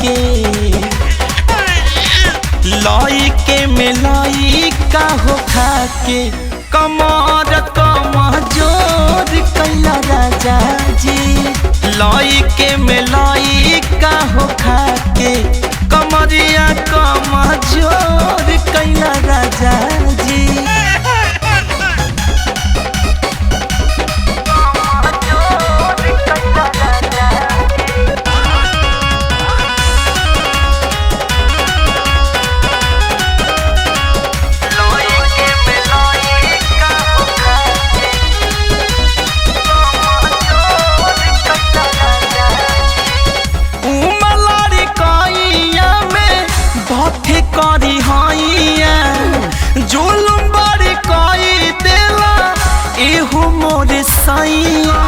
के लाई के में लाई का हो खा के कमर कमजोर कैला राजा जी लाई के में लाई का हो खा के कमरिया कमजोर कैला राजा जी करी हैया जुलुम बड़ी कई देला एहू मोर सैया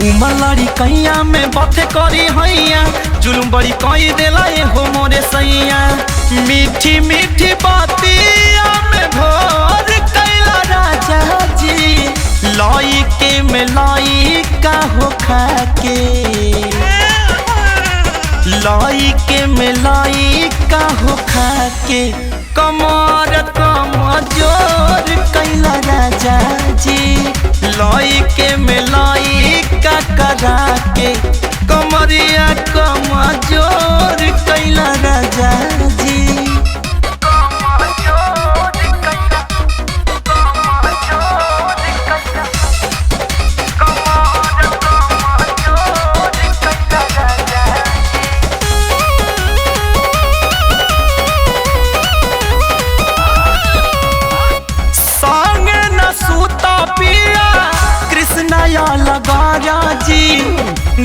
उमर लड़ी कैया में बथे करी हैया जुलुम बड़ी कई देला एहू मोर सैया मीठी मीठी बातिया में भोर कैला राजा जी लाई के में लाई का हो खा के लाई के में लाई का हो खा के कमर कमजोर कैला राजा जी लाई के में लाई का करा के कमरिया कमजोर कैला राजा जी लगाया जी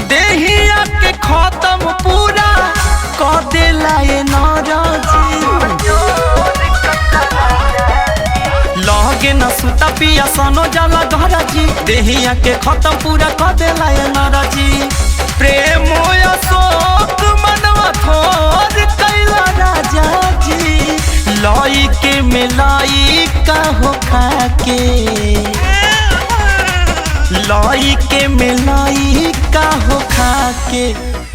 देहिया के खत्म पूरा कर देला ये नारा जी लगे न सुता पिया सनो जाला घरा जी देहिया के खत्म पूरा कर देला ये नारा जी प्रेम अशोक मनवा थोर कैला राजा जी लाई के में लाई का हो खा के लाई के में लाई का हो खा के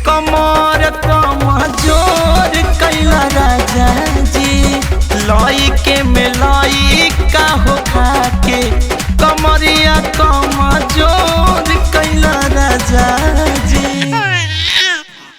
कमर कमजोर कैला राजा जी लाई के